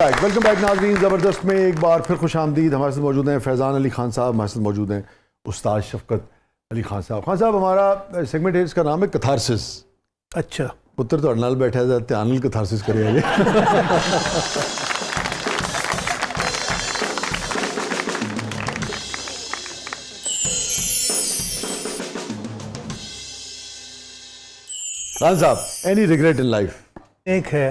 Welcome back नाज़रीन। ज़बरदस्त में एक बार फिर खुश आमदीद। हमारे साथ मौजूद हैं फैज़ान अली खान साहब, हमारे साथ मौजूद हैं उस्ताद शफ़क़त अली खान साहब। खान साहब, हमारा सेगमेंट है, इसका नाम है कथारसिस। अच्छा, पुत्र तो नाल बैठा है, ध्यान कथारसिस करिए। खान साहब, एनी रिग्रेट इन लाइफ? एक है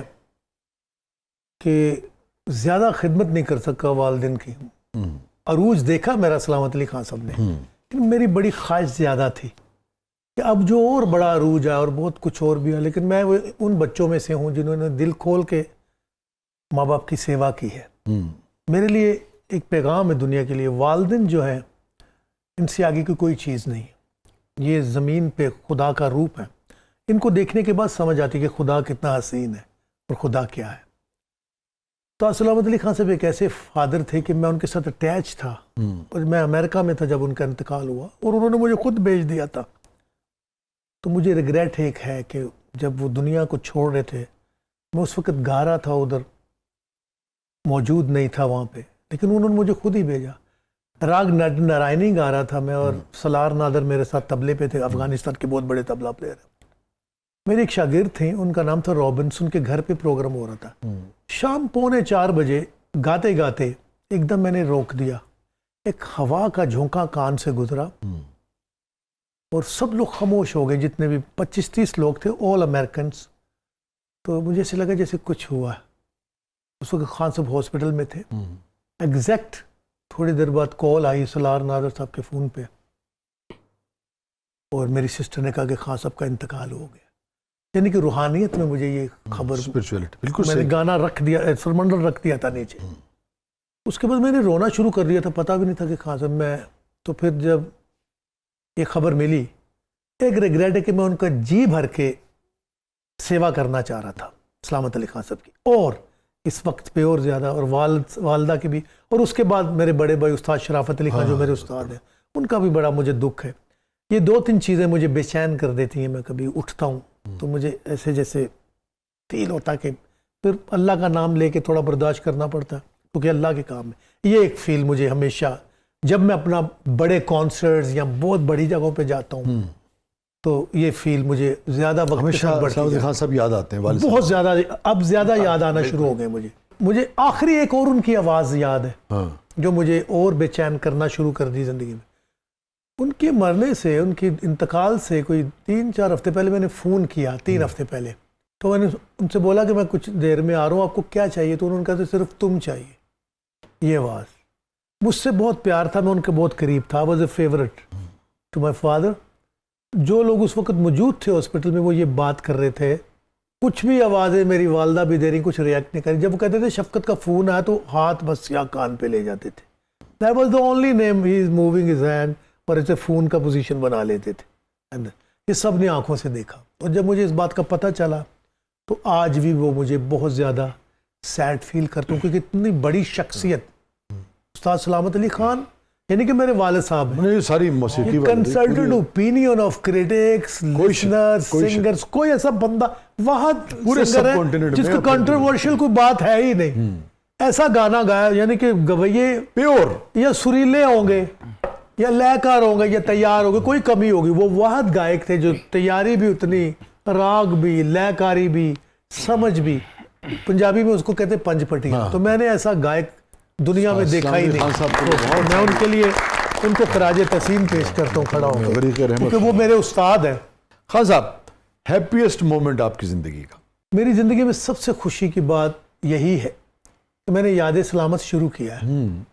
कि ज़्यादा खिदमत नहीं कर सका वालिदैन की। अरूज देखा मेरा सलामत अली खान साहब ने, लेकिन मेरी बड़ी ख्वाहिश ज़्यादा थी कि अब जो और बड़ा अरूज है और बहुत कुछ और भी है, लेकिन मैं वो उन बच्चों में से हूँ जिन्होंने दिल खोल के माँ बाप की सेवा की है। मेरे लिए एक पैगाम है दुनिया के लिए, वालिदैन जो है इनसे आगे की कोई चीज़ नहीं। ये ज़मीन पे खुदा का रूप है। इनको देखने के बाद समझ आती है कि खुदा कितना हसीन है और खुदा क्या है। तो सलामत अली खान साहब एक ऐसे फादर थे कि मैं उनके साथ अटैच था। और मैं अमेरिका में था जब उनका इंतकाल हुआ और उन्होंने मुझे खुद भेज दिया था। तो मुझे रिग्रेट एक है कि जब वो दुनिया को छोड़ रहे थे, मैं उस वक्त गा रहा था, उधर मौजूद नहीं था वहाँ पे, लेकिन उन्होंने मुझे खुद ही भेजा। राग नारायणी गा रहा था मैं, और सलार नादर मेरे साथ तबले पे थे, अफगानिस्तान के बहुत बड़े तबला प्लेयर। मेरे एक शागिर्द थे, उनका नाम था रॉबिन्स। उनके घर पे प्रोग्राम हो रहा था। शाम 3:45 बजे गाते गाते एकदम मैंने रोक दिया। एक हवा का झोंका कान से गुजरा और सब लोग खामोश हो गए, जितने भी 25-30 लोग थे, ऑल अमेरिकन्स। तो मुझे ऐसे लगा जैसे कुछ हुआ। उस वक्त खान साहब हॉस्पिटल में थे। एग्जैक्ट थोड़ी देर बाद कॉल आई सलार नादर साहब के फ़ोन पे, और मेरी सिस्टर ने कहा कि खान साहब का इंतकाल हो गया। यानी कि रूहानियत में मुझे ये खबर, स्पिरिचुअलिटी, बिल्कुल मैंने सही। गाना रख दिया, सरमंडल रख दिया था नीचे। उसके बाद मैंने रोना शुरू कर दिया था, पता भी नहीं था कि खान साहब मैं। तो फिर जब ये खबर मिली, एक रिग्रेट है कि मैं उनका जी भर के सेवा करना चाह रहा था सलामत अली खान साहब की, और इस वक्त पे और ज़्यादा, और वालदा की भी। और उसके बाद मेरे बड़े भाई उस्ताद शराफत अली खान जो मेरे उस्ताद हैं, उनका भी बड़ा मुझे दुख है। ये 2-3 चीज़ें मुझे बेचैन कर देती हैं। मैं कभी उठता हूँ तो मुझे ऐसे जैसे फील होता है कि फिर अल्लाह का नाम लेके थोड़ा बर्दाश्त करना पड़ता है, क्योंकि अल्लाह के काम है। ये एक फील मुझे हमेशा, जब मैं अपना बड़े कॉन्सर्ट्स या बहुत बड़ी जगहों पे जाता हूँ, तो ये फील मुझे ज़्यादा वक्त हमेशा सलामत खान साहब याद आते हैं, वालिद साहब। बहुत ज़्यादा, अब ज़्यादा याद आना शुरू हो गए मुझे आखिरी एक और उनकी आवाज़ याद है, जो मुझे और बेचैन करना शुरू कर दी ज़िंदगी में। उनके मरने से, उनके इंतकाल से कोई 3-4 हफ्ते पहले मैंने फ़ोन किया, 3 हफ्ते पहले। तो मैंने उनसे बोला कि मैं कुछ देर में आ रहा हूँ, आपको क्या चाहिए? तो उन्होंने कहा सिर्फ तुम चाहिए। ये आवाज़ मुझसे बहुत प्यार था, मैं उनके बहुत करीब था। Was a favourite to my father. जो लोग उस वक्त मौजूद थे हॉस्पिटल में, वो ये बात कर रहे थे। कुछ भी आवाज़ें मेरी वालदा भी दे रही, कुछ रिएक्ट नहीं कर रही। जब वो कहते थे शफ़क़त का फ़ोन आया, तो हाथ बस या कान पे ले जाते थे। That was the only name, he is moving his hand, और ऐसे फ़ोन का पोजीशन बना लेते थे अंदर। ये सब ने आंखों से देखा। और जब मुझे इस बात का पता चला, तो आज भी वो मुझे बहुत ज़्यादा सैड फील करता हूँ, क्योंकि इतनी बड़ी शख्सियत उस्ताद सलामत अली खान, यानी कि मेरे वालिद साहब हैं। ये सारी मौसीकी, consultant opinion of critics, listeners, singers, कोई ऐसा बंदा वहाँ पूरे सबकॉन्टिनेंट में जिसको कंट्रोवर्शियल कोई बात है ही नहीं, ऐसा गाना गाया। यानी कि गवैये प्योर या सुरीले होंगे या लयकार होंगे या तैयार होंगे, कोई कमी होगी। वो वाहद गायक थे जो तैयारी भी उतनी, राग भी, लयकारी भी, समझ भी। पंजाबी में उसको कहते पंचपटिया। तो मैंने ऐसा गायक दुनिया में देखा ही नहीं। तो मैं उनके लिए उनको खराज तहसीन पेश करता हूँ खड़ा होकर, क्योंकि वो मेरे उस्ताद हैं। खान साहब, हैप्पीएस्ट मोमेंट आपकी ज़िंदगी का? मेरी ज़िंदगी में सबसे खुशी की बात यही है कि मैंने याद सलामत शुरू किया है,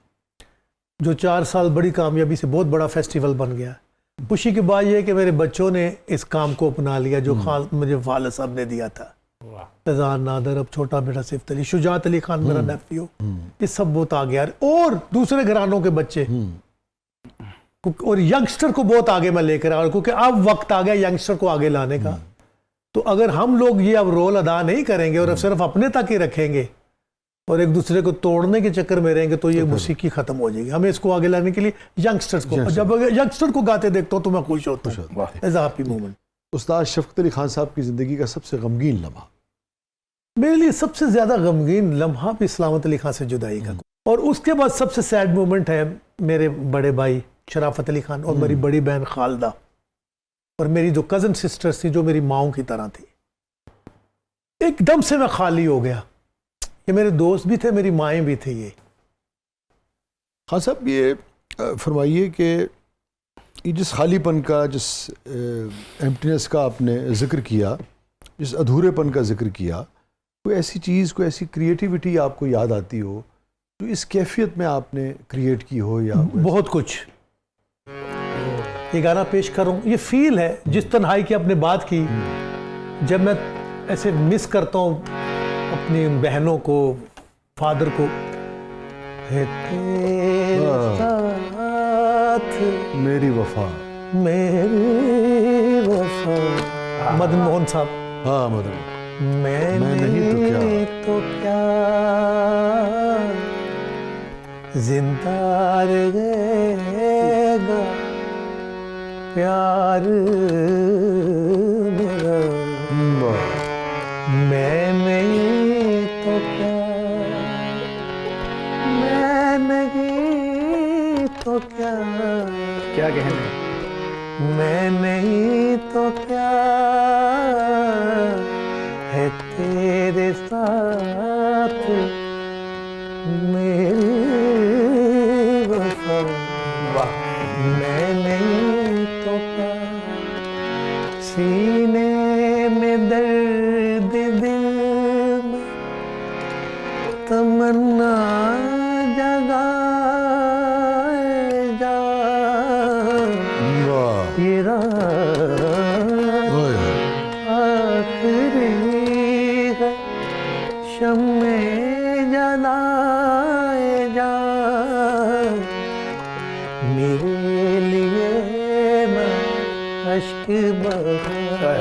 जो 4 साल बड़ी कामयाबी से बहुत बड़ा फेस्टिवल बन गया। खुशी की बात यह है कि मेरे बच्चों ने इस काम को अपना लिया, जो खान मुझे वालिद साहब ने दिया था। फैज़ान नादर, अब छोटा बेटा सिफ्त अली, शुजात अली खान मेरा नेफ्यू, ये सब बहुत आ गया। और दूसरे घरानों के बच्चे और यंगस्टर को बहुत आगे मैं लेकर आ रहा हूँ, क्योंकि अब वक्त आ गया यंगस्टर को आगे लाने का। तो अगर हम लोग ये अब रोल अदा नहीं करेंगे और अब सिर्फ अपने तक ही रखेंगे और एक दूसरे को तोड़ने के चक्कर में रहेंगे, तो ये मौसीकी खत्म हो जाएगी। हमें इसको आगे लाने के लिए यंगस्टर्स को, जब यंगस्टर को गाते देखता हूँ तो मैं खुश होता हूँ। As happy moment. Ustad Shafqat Ali Khan साहब की ज़िंदगी का सबसे गमगीन लम्हा? मेरे लिए सबसे ज्यादा गमगीन लम्हा भी सलामत अली खान से जुदाई का, और उसके बाद सबसे सैड मोमेंट है मेरे बड़े भाई शराफत अली खान और मेरी बड़ी बहन खालदा और मेरी जो कजन सिस्टर्स थी जो मेरी माओं की तरह थी। एकदम से मैं खाली हो गया। ये मेरे दोस्त भी थे, मेरी माएँ भी थी। ये हाँ साहब, ये फरमाइए कि ये जिस खालीपन का, जिस एम्प्टीनेस का आपने जिक्र किया, जिस अधूरेपन का जिक्र किया, कोई ऐसी चीज़, कोई ऐसी क्रिएटिविटी आपको याद आती हो जो इस कैफियत में आपने क्रिएट की हो? या बहुत कुछ। ये गाना पेश करूं, ये फील है जिस तन्हाई की आपने बात की। जब मैं ऐसे मिस करता हूँ अपनी बहनों को, फादर को, है तेरे साथ मेरी वफा, मेरी वफा, मदन मोहन साहब। हाँ मदन, मैं नहीं तो क्या जिंदा रहेगा प्यार मेरा, मैं नहीं तो क्या, मैं नहीं तो क्या, क्या कहने, मैं नहीं तो क्या है तेरे साथ मेरी वफा, मैं नहीं तो क्या, सीने में दर्द दिल में तमन्ना जगाए जा, ये आखिरी है शम्मे जलाए जा, मेरे लिए ना अश्क बहा,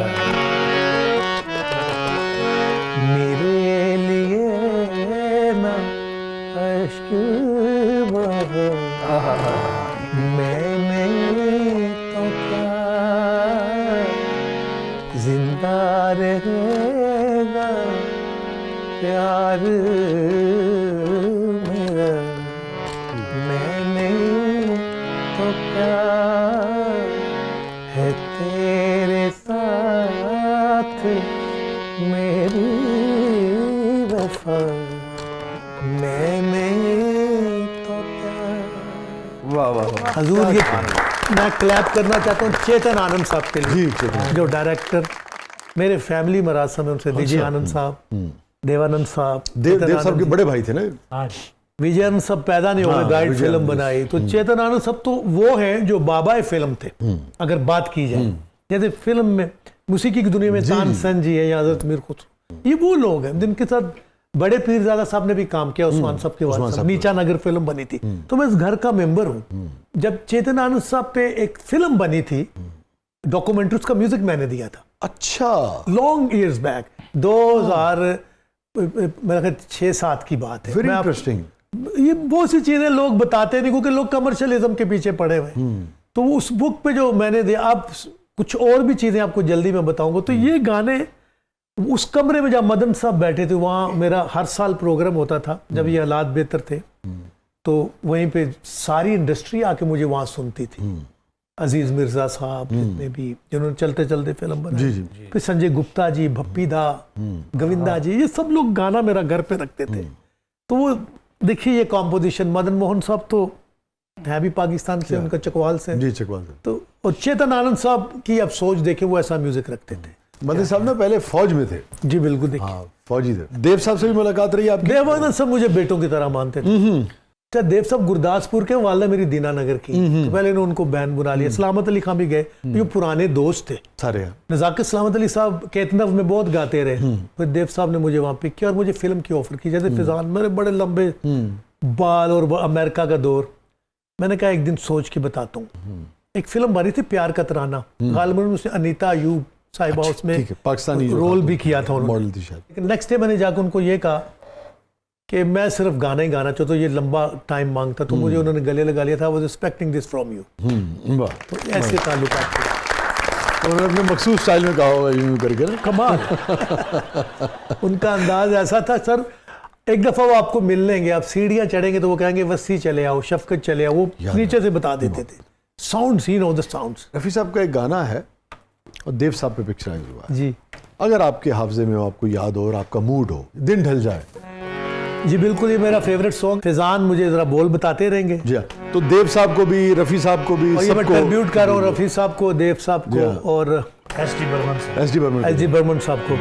मेरे लिए ना अश्क बहा, मैं नहीं तो क्या जिंदा रहेगा प्यार मेरा, मैं नहीं तो क्या है तेरे साथ मेरी वफा, मैं नहीं तो क्या। वाह वाह वाह। हजूर, ये मैं क्लैप करना चाहता हूँ चेतन आनंद साहब के लिए, जी, चेतन। जो डायरेक्टर मेरे फैमिली मरासम है, उनसे विजय आनंद साहब, देवानंद साहब, देव साहब के बड़े भाई थे ना। विजय आनंद सब पैदा नहीं हो गए, हाँ, गाइड विजय फिल्म आनंद। बनाई, तो चेतन आनंद सब तो वो हैं जो बाबा फिल्म थे अगर बात की जाए। जैसे फिल्म में मूसीकी की दुनिया में तानसेन जी है या हजरत मीर खुसरो, ये वो लोग हैं जिनके साथ बड़े पीरजादा साहब ने भी काम किया, उस्मान साहब के बाद नीचा नगर फिल्म बनी थी, तो मैं इस घर का मेंबर हूँ। जब चेतन आनंद साहब पे एक फिल्म बनी थी डॉक्यूमेंट्री, उसका म्यूजिक मैंने दिया था। अच्छा, लॉन्ग ईयर्स बैक, 2000 मेरा ख्याल 6-7 की बात है। वेरी मैं इंटरेस्टिंग। ये बहुत सी चीजें लोग बताते नहीं क्योंकि लोग कमर्शियलिज्म के पीछे पड़े हुए हैं। तो उस बुक पे जो मैंने दिया, आप कुछ और भी चीजें आपको जल्दी में बताऊंगा। तो ये गाने उस कमरे में जब मदन साहब बैठे थे, वहाँ मेरा हर साल प्रोग्राम होता था जब ये हालात बेहतर थे, तो वहीं पे सारी इंडस्ट्री आके मुझे वहाँ सुनती थी। अजीज मिर्जा साहब जितने भी जिन्होंने चलते चलते फिल्म बनाई, फिर संजय गुप्ता जी, भप्पी दा, गोविंदा जी, ये सब लोग गाना मेरा घर पे रखते थे। तो वो देखिए ये कॉम्पोजिशन, मदन मोहन साहब तो है भी पाकिस्तान से, उनका चकवाल से, जी चकवाल से। तो और चेतन आनंद साहब की अब सोच देखे, वो ऐसा म्यूजिक रखते थे। मदन साहब ना पहले फौज में थे। जी बिल्कुल, देखिए हाँ, फौजी थे। देव साहब से भी मुलाकात रही आपकी? देवानंद सब मुझे बेटों की तरह मानते थे। अच्छा, देव साहब गुरदासपुर के, वाला मेरी दीनानगर की, तो पहले इन्होंने उनको बहन बुला लिया। सलामत अली खान भी गए, ये पुराने दोस्त थे सारे। नज़ाकत सलामत अली साहब केतनव में बहुत गाते रहे, फिर देव साहब ने मुझे वहाँ पिक किया और मुझे फिल्म की ऑफर की। जैसे फिजान, मेरे बड़े लंबे बाल और अमेरिका का दौर, मैंने कहा एक दिन सोच के बताता हूँ। एक फिल्म बनी थी प्यार का तराना, गालिबन उसमें अनीता अयूब साहिबा उसमें पाकिस्तानी रोल भी किया था उन्होंने। मॉडल थी शायद। लेकिन नेक्स्ट डे मैंने जाकर उनको ये कहा कि मैं सिर्फ गाना ही गाना चाहता हूँ, ये लंबा टाइम मांगता, तो मुझे उन्होंने गले लगा लिया था। Was expecting this from you. वाह। तो ऐसे ताल्लुकात थे। उन्होंने अपने मखसूस स्टाइल में कहा होगा यूं करके ना। कमाल। उनका अंदाज ऐसा था सर, एक दफ़ा वो आपको मिल लेंगे, आप सीढ़ियाँ चढ़ेंगे तो वो कहेंगे वस्सी चले आओ, शफकत चले आओ, वो याद नीचे से बता देते थे sound, scene of the sounds. Rafi sahab का एक गाना है और देव साहब पे पिक्चराइज हुआ है। जी अगर आपके हाफजे में हो, आपको याद हो और आपका मूड हो, दिन ढल जाए। जी बिल्कुल, ये मेरा फेवरेट सॉन्ग। फिजान मुझे ज़रा बोल बताते रहेंगे। जी हाँ, तो देव साहब को भी, रफ़ी साहब को भी, और ये मैं सबको ट्रिब्यूट कर रहा हूँ रफ़ी साहब को, देव साहब जी को हाँ। और S D Burman sahab. S D Burman S D Burman sahab को।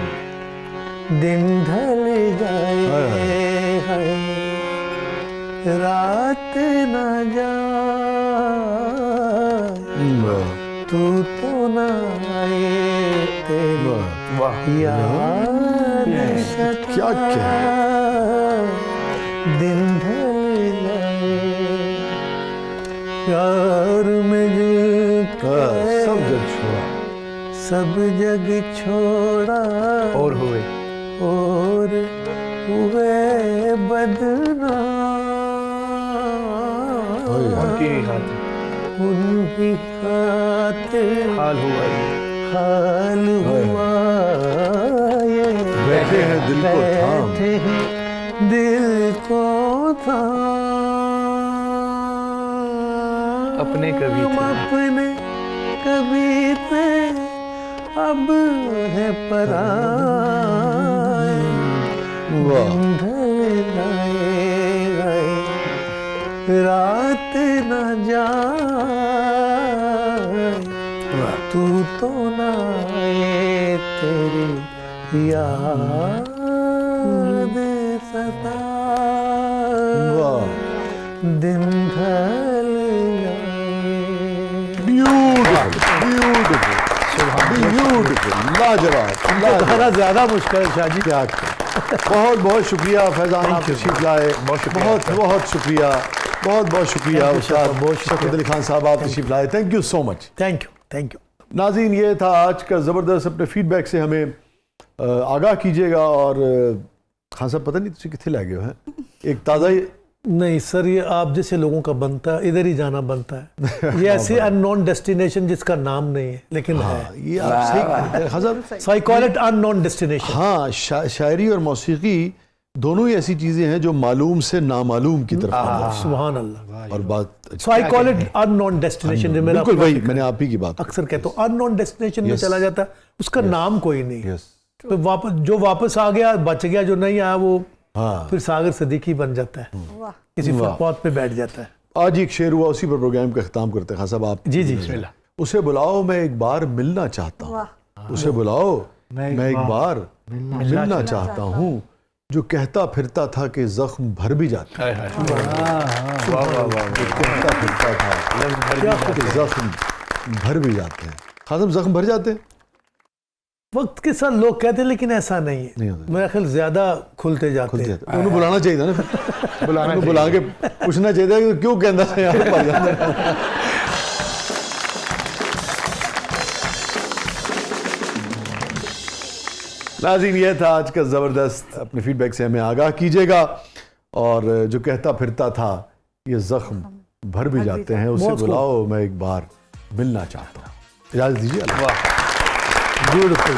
दिन ढल जाए हाय, रात न जाए, तू तो ना आए, तेरी वाह याद क्या क्या दिन ढल जाए, प्यार में सब जग छोड़ा, सब जग छोड़ा और हुए और हुए बदनाम, उनकी ही खातिर उनकी खातिर हाल हुआ ये। हाल हुआ ये, बैठे हैं दिल को थाम, बैठे हैं दिल को थाम, अपने कभी थे। अपने कभी थे, अब है पराए, वाह। दिन ढल जाए, रात न जाए, तू तो ना आए, तेरी याद सताए, वाह, दिन ढल जाए। ब्यूटीफुल, लाजवाब, गाना ज्यादा मुश्किल है शाह जी। क्या बहुत बहुत शुक्रिया फैजान, आप तशरीफ लाए, बहुत बहुत शुक्रिया, बहुत बहुत शुक्रिया Thank you, उस्ताद शाबाश, बहुत शुक्रिया। शौकत अली खान साहब, आप तशरीफ लाए, thank you so much. Thank you, thank you. नाज़रीन, ये था आज का ज़बरदस्त। अपने फीडबैक से हमें आगाह कीजिएगा। और खान साहब, पता नहीं तुझे कितने लगे हैं, एक ताज़ा ही नहीं सर, ये आप जैसे लोगों का बनता है, इधर ही जाना बनता है। ये ऐसी अननोन डेस्टिनेशन जिसका नाम नहीं है लेकिन है। ये आप सही कहते हैं खान साहब। So I call it unknown destination. हाँ, शायरी और मौसीकी दोनों ही ऐसी चीज़ें हैं जो मालूम से नामालूम की तरफ सुभान अल्लाह। और बात so I call it unknown destination. बिल्कुल वही मैंने आप ही की बात अक्सर कहता हूँ, अननोन डेस्टिनेशन में चला जाता है, उसका नाम कोई नहीं। यस, तो जो वापस आ गया बच गया, जो नहीं आया वो हाँ। फिर सागर सदीकी बन जाता है, किसी फुटपाथ पे बैठ जाता है। आज एक शेर हुआ, उसी पर प्रोग्राम का ख्ताम करते हैं खान साहब। आप जी जी, उसे बुलाओ मैं एक बार मिलना चाहता हूँ, उसे बुलाओ मैं एक बार मिलना चाहता हूँ, जो कहता फिरता था कि जख्म भर भी जाता है। जो कहता फिरता था कि जख्म भर भी जाते हैं। खान साहब, जख्म भर जाते हैं? वक्त के साथ लोग कहते हैं, लेकिन ऐसा नहीं नहीं है। होता। मेरा ख्याल ज्यादा खुलते जाते हैं। उन्हें बुलाना चाहिए था ना, बुला के पूछना चाहिए था कि क्यों कहता था यहाँ पर जाना। नाज़रीन, ये था आज का ज़बरदस्त। अपने फीडबैक से हमें आगाह कीजिएगा। और जो कहता फिरता था ये जख्म भर भी जाते हैं, उसे बुलाओ मैं एक बार मिलना चाहता हूँ। इजाज़त दीजिए। ब्यूटीफुल।